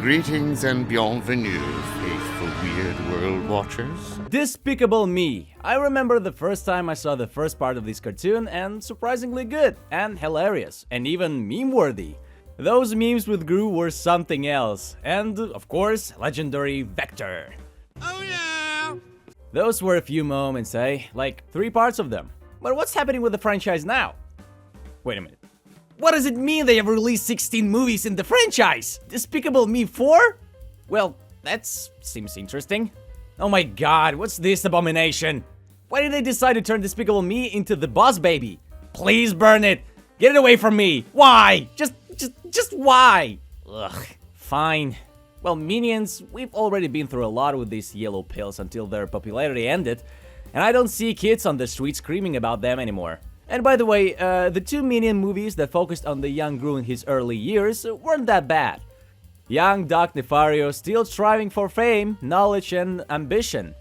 Greetings and bienvenue, faithful Weird World watchers. Despicable Me. I remember the first time I saw the first part of this cartoon, and surprisingly good, and hilarious, and even meme-worthy. Those memes with Gru were something else, and, of course, legendary Vector. Oh yeah! Those were a few moments, eh? Like 3 parts of them. But what's happening with the franchise now? Wait a minute. What does it mean they have released 16 movies in the franchise? Despicable Me 4? Well, that seems interesting. Oh my god, what's this abomination? Why did they decide to turn Despicable Me into the Boss Baby? Please burn it! Get it away from me! Why? Just why? Ugh, fine. Well, Minions, we've already been through a lot with these yellow pills until their popularity ended, and I don't see kids on the street screaming about them anymore. And by the way, the 2 Minion movies that focused on the young Gru in his early years weren't that bad. Young Doc Nefario still striving for fame, knowledge, and ambition.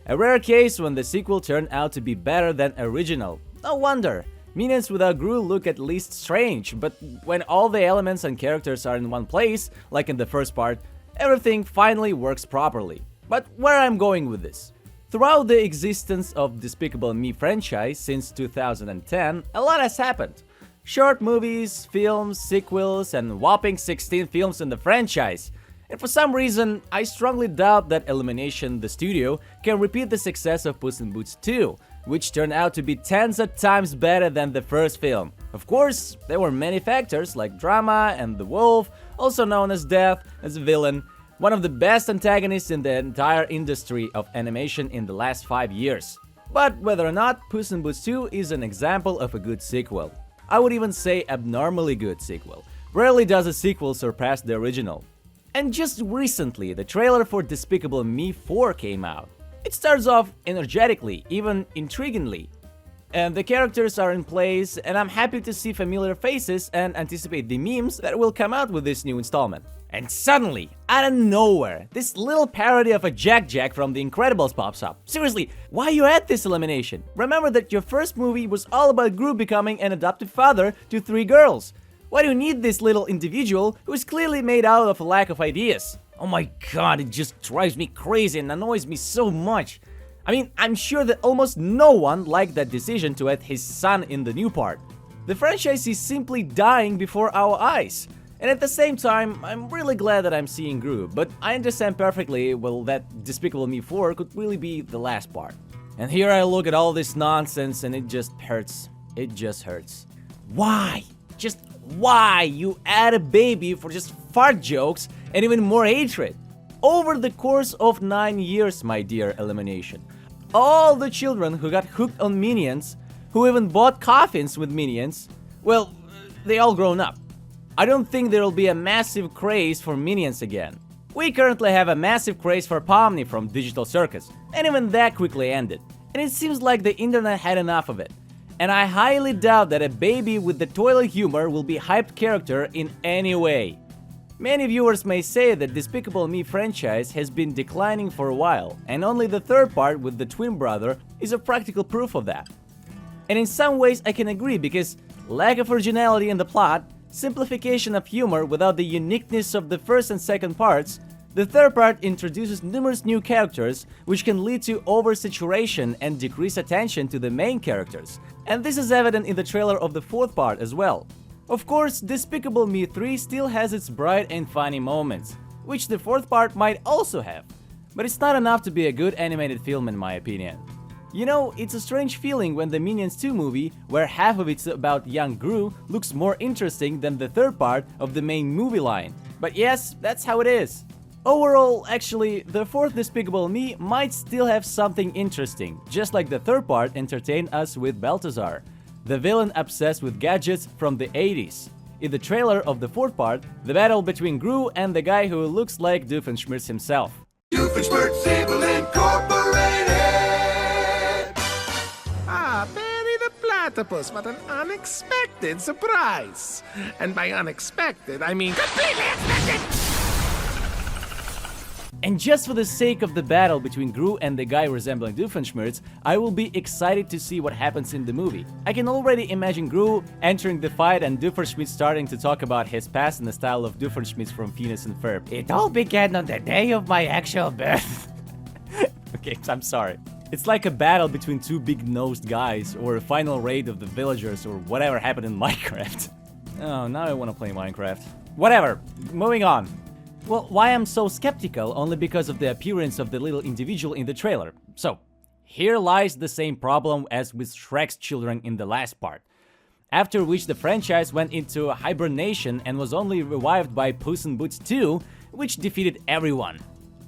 A rare case when the sequel turned out to be better than original. No wonder. Minions without Gru look at least strange, but when all the elements and characters are in one place, like in the first part, everything finally works properly. But where I'm going with this? Throughout the existence of Despicable Me franchise since 2010, a lot has happened. Short movies, films, sequels, and whopping 16 films in the franchise. And for some reason, I strongly doubt that Illumination, the studio, can repeat the success of Puss in Boots 2, which turned out to be tens of times better than the first film. Of course, there were many factors like drama and the wolf, also known as Death, as a villain, one of the best antagonists in the entire industry of animation in the last 5 years. But whether or not, Puss in Boots 2 is an example of a good sequel. I would even say abnormally good sequel. Rarely does a sequel surpass the original. And just recently, the trailer for Despicable Me 4 came out. It starts off energetically, even intriguingly. And the characters are in place, and I'm happy to see familiar faces and anticipate the memes that will come out with this new installment. And suddenly, out of nowhere, this little parody of a Jack from The Incredibles pops up. Seriously, why you add this elimination? Remember that your first movie was all about Gru becoming an adopted father to 3 girls. Why do you need this little individual who is clearly made out of a lack of ideas? Oh my god, it just drives me crazy and annoys me so much. I mean, I'm sure that almost no one liked that decision to add his son in the new part. The franchise is simply dying before our eyes. And at the same time, I'm really glad that I'm seeing Gru, but I understand perfectly, well, that Despicable Me 4 could really be the last part. And here I look at all this nonsense and it just hurts. It just hurts. Why? Just why you add a baby for just fart jokes and even more hatred? Over the course of 9 years, my dear Illumination, all the children who got hooked on Minions, who even bought coffins with Minions, well, they all grown up. I don't think there'll be a massive craze for Minions again. We currently have a massive craze for Pomni from Digital Circus, and even that quickly ended. And it seems like the internet had enough of it. And I highly doubt that a baby with the toilet humor will be a hyped character in any way. Many viewers may say that Despicable Me franchise has been declining for a while, and only the 3rd part with the twin brother is a practical proof of that. And in some ways I can agree, because lack of originality in the plot, simplification of humor without the uniqueness of the first and second parts, the 3rd part introduces numerous new characters, which can lead to oversaturation and decrease attention to the main characters. And this is evident in the trailer of the 4th part as well. Of course, Despicable Me 3 still has its bright and funny moments, which the 4th part might also have. But it's not enough to be a good animated film in my opinion. You know, it's a strange feeling when the Minions 2 movie, where half of it's about young Gru, looks more interesting than the 3rd part of the main movie line. But yes, that's how it is. Overall, actually, the 4th Despicable Me might still have something interesting, just like the 3rd part entertained us with Balthazar, the villain obsessed with gadgets from the 80s. In the trailer of the 4th part, the battle between Gru and the guy who looks like Doofenshmirtz himself. Doofenshmirtz Evil Incorporated! Benny the Platypus, what an unexpected surprise! And by unexpected, I mean completely expected! And just for the sake of the battle between Gru and the guy resembling Doofenshmirtz, I will be excited to see what happens in the movie. I can already imagine Gru entering the fight and Doofenshmirtz starting to talk about his past in the style of Doofenshmirtz from Phineas and Ferb. It all began on the day of my actual birth. Okay, I'm sorry. It's like a battle between two big-nosed guys, or a final raid of the villagers, or whatever happened in Minecraft. Oh, now I want to play Minecraft. Whatever, moving on. Well, why I'm so skeptical? Only because of the appearance of the little individual in the trailer. So, here lies the same problem as with Shrek's children in the last part. After which the franchise went into hibernation and was only revived by Puss in Boots 2, which defeated everyone.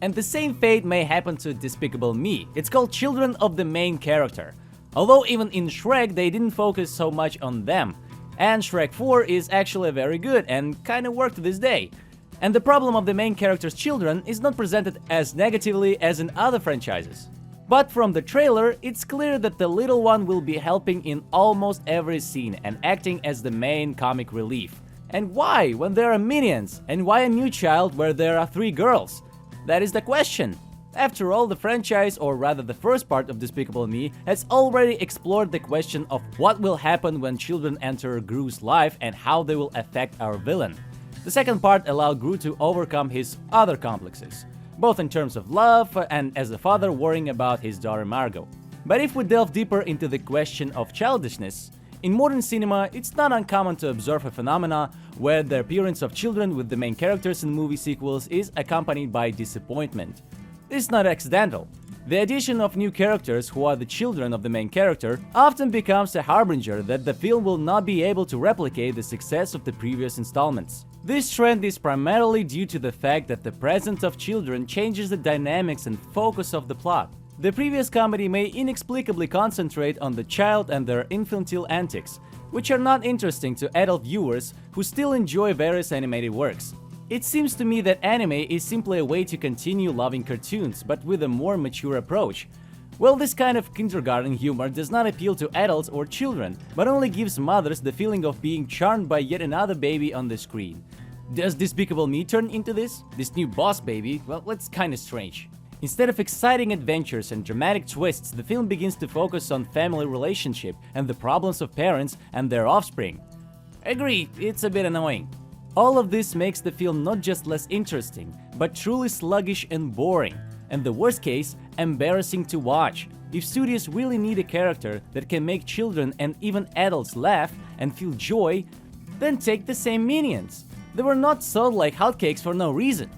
And the same fate may happen to Despicable Me. It's called Children of the Main Character. Although even in Shrek they didn't focus so much on them. And Shrek 4 is actually very good and kinda worked to this day. And the problem of the main character's children is not presented as negatively as in other franchises. But from the trailer, it's clear that the little one will be helping in almost every scene and acting as the main comic relief. And why, when there are minions? And why a new child where there are 3 girls? That is the question. After all, the franchise, or rather the first part of Despicable Me, has already explored the question of what will happen when children enter Gru's life and how they will affect our villain. The second part allowed Gru to overcome his other complexes, both in terms of love and as a father worrying about his daughter Margot. But if we delve deeper into the question of childishness, in modern cinema it's not uncommon to observe a phenomena where the appearance of children with the main characters in movie sequels is accompanied by disappointment. This is not accidental. The addition of new characters who are the children of the main character often becomes a harbinger that the film will not be able to replicate the success of the previous installments. This trend is primarily due to the fact that the presence of children changes the dynamics and focus of the plot. The previous comedy may inexplicably concentrate on the child and their infantile antics, which are not interesting to adult viewers who still enjoy various animated works. It seems to me that anime is simply a way to continue loving cartoons, but with a more mature approach. Well, this kind of kindergarten humor does not appeal to adults or children, but only gives mothers the feeling of being charmed by yet another baby on the screen. Does Despicable Me turn into this? This new boss baby? Well, that's kinda strange. Instead of exciting adventures and dramatic twists, the film begins to focus on family relationship and the problems of parents and their offspring. Agree, it's a bit annoying. All of this makes the film not just less interesting, but truly sluggish and boring, and the worst case, embarrassing to watch. If studios really need a character that can make children and even adults laugh and feel joy, then take the same minions. They were not sold like hotcakes for no reason.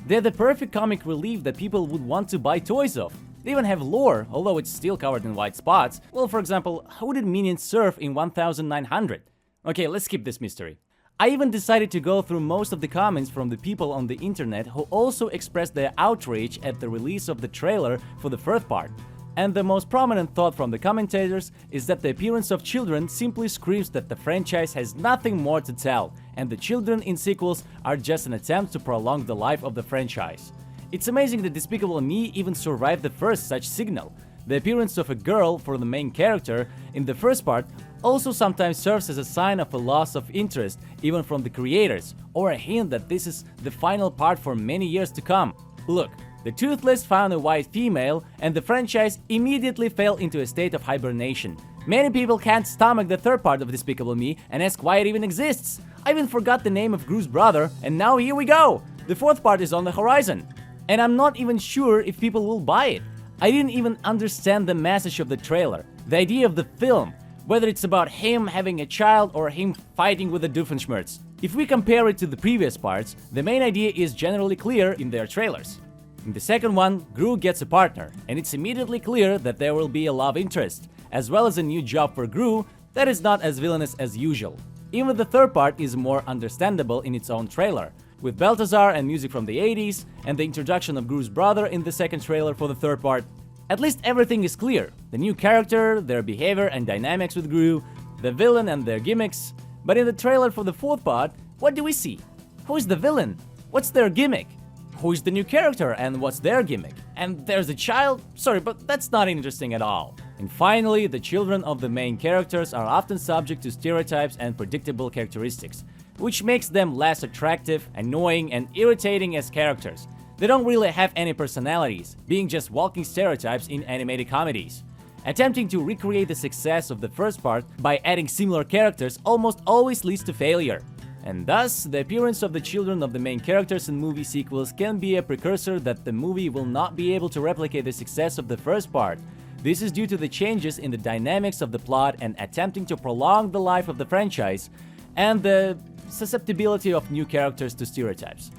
They're the perfect comic relief that people would want to buy toys of. They even have lore, although it's still covered in white spots. Well, for example, how did minions surf in 1900? Okay, let's skip this mystery. I even decided to go through most of the comments from the people on the internet who also expressed their outrage at the release of the trailer for the first part. And the most prominent thought from the commentators is that the appearance of children simply screams that the franchise has nothing more to tell, and the children in sequels are just an attempt to prolong the life of the franchise. It's amazing that Despicable Me even survived the first such signal. The appearance of a girl for the main character in the first part also sometimes serves as a sign of a loss of interest, even from the creators, or a hint that this is the final part for many years to come. Look, the Toothless found a white female, and the franchise immediately fell into a state of hibernation. Many people can't stomach the third part of Despicable Me and ask why it even exists. I even forgot the name of Gru's brother, and now here we go! The fourth part is on the horizon. And I'm not even sure if people will buy it. I didn't even understand the message of the trailer, the idea of the film, whether it's about him having a child or him fighting with the Doofenshmirtz. If we compare it to the previous parts, the main idea is generally clear in their trailers. In the second one, Gru gets a partner, and it's immediately clear that there will be a love interest, as well as a new job for Gru that is not as villainous as usual. Even the third part is more understandable in its own trailer, with Balthazar and music from the 80s, and the introduction of Gru's brother in the second trailer for the third part. At least everything is clear. The new character, their behavior and dynamics with Gru, the villain and their gimmicks. But in the trailer for the fourth part, what do we see? Who is the villain? What's their gimmick? Who is the new character and what's their gimmick? And there's a child? Sorry, but that's not interesting at all. And finally, the children of the main characters are often subject to stereotypes and predictable characteristics, which makes them less attractive, annoying, and irritating as characters. They don't really have any personalities, being just walking stereotypes in animated comedies. Attempting to recreate the success of the first part by adding similar characters almost always leads to failure. And thus, the appearance of the children of the main characters in movie sequels can be a precursor that the movie will not be able to replicate the success of the first part. This is due to the changes in the dynamics of the plot and attempting to prolong the life of the franchise, and the susceptibility of new characters to stereotypes.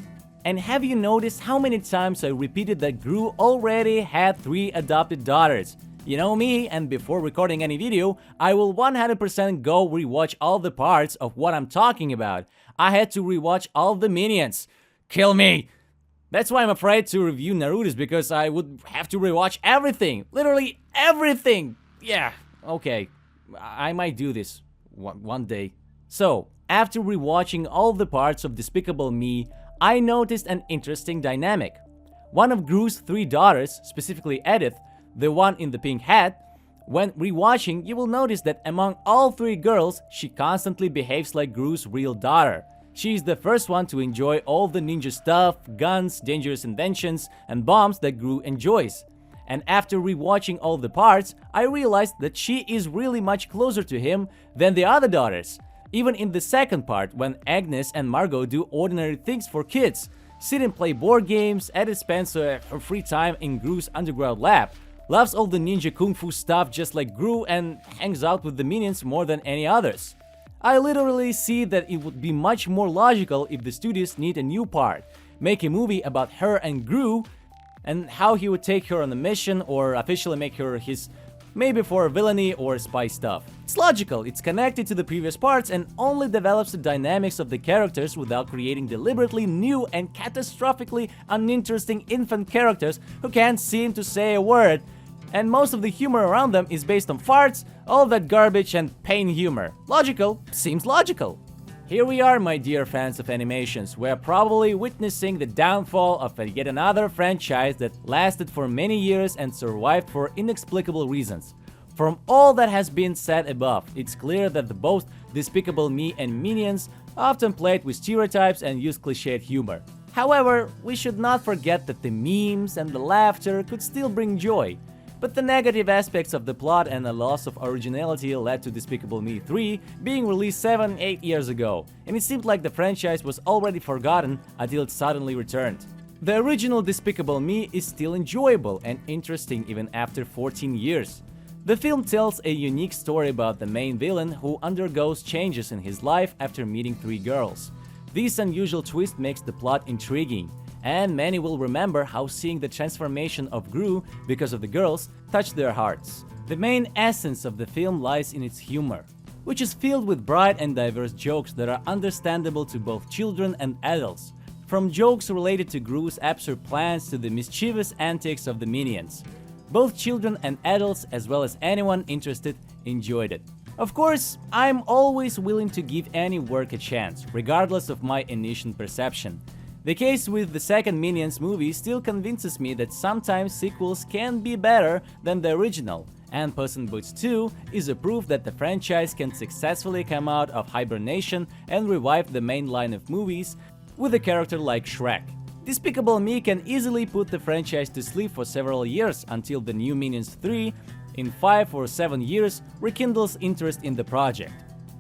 And have you noticed how many times I repeated that Gru already had 3 adopted daughters? You know me, and before recording any video, I will 100% go rewatch all the parts of what I'm talking about. I had to rewatch all the Minions. Kill me! That's why I'm afraid to review Naruto's, because I would have to rewatch everything. Literally everything! Yeah, okay. I might do this one day. So, after rewatching all the parts of Despicable Me, I noticed an interesting dynamic. One of Gru's 3 daughters, specifically Edith, the one in the pink hat, when rewatching, you will notice that among all 3 girls, she constantly behaves like Gru's real daughter. She is the first one to enjoy all the ninja stuff, guns, dangerous inventions, and bombs that Gru enjoys. And after rewatching all the parts, I realized that she is really much closer to him than the other daughters. Even in the second part, when Agnes and Margot do ordinary things for kids, sit and play board games, Edith spends her free time in Gru's underground lab, loves all the ninja kung fu stuff just like Gru, and hangs out with the Minions more than any others. I literally see that it would be much more logical if the studios need a new part, make a movie about her and Gru, and how he would take her on a mission, or officially make her his maybe for villainy or spy stuff. It's logical, it's connected to the previous parts, and only develops the dynamics of the characters without creating deliberately new and catastrophically uninteresting infant characters who can't seem to say a word, and most of the humor around them is based on farts, all that garbage and pain humor. Logical, seems logical. Here we are, my dear fans of animations. We are probably witnessing the downfall of yet another franchise that lasted for many years and survived for inexplicable reasons. From all that has been said above, it's clear that both Despicable Me and Minions often played with stereotypes and used cliched humor. However, we should not forget that the memes and the laughter could still bring joy. But the negative aspects of the plot and the loss of originality led to Despicable Me 3 being released 7-8 years ago, and it seemed like the franchise was already forgotten until it suddenly returned. The original Despicable Me is still enjoyable and interesting even after 14 years. The film tells a unique story about the main villain who undergoes changes in his life after meeting 3 girls. This unusual twist makes the plot intriguing, and many will remember how seeing the transformation of Gru because of the girls touched their hearts. The main essence of the film lies in its humor, which is filled with bright and diverse jokes that are understandable to both children and adults, from jokes related to Gru's absurd plans to the mischievous antics of the Minions. Both children and adults, as well as anyone interested, enjoyed it. Of course, I'm always willing to give any work a chance, regardless of my initial perception. The case with the second Minions movie still convinces me that sometimes sequels can be better than the original, and Puss in Boots 2 is a proof that the franchise can successfully come out of hibernation and revive the main line of movies with a character like Shrek. Despicable Me can easily put the franchise to sleep for several years until the new Minions 3, in 5 or 7 years, rekindles interest in the project.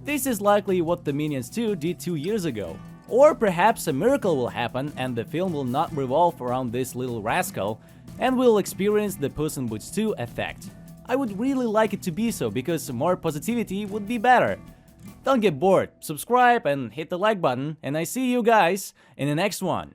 This is likely what the Minions 2 did 2 years ago. Or perhaps a miracle will happen and the film will not revolve around this little rascal, and we'll experience the Puss in Boots 2 effect. I would really like it to be so, because more positivity would be better. Don't get bored, subscribe and hit the like button, and I see you guys in the next one.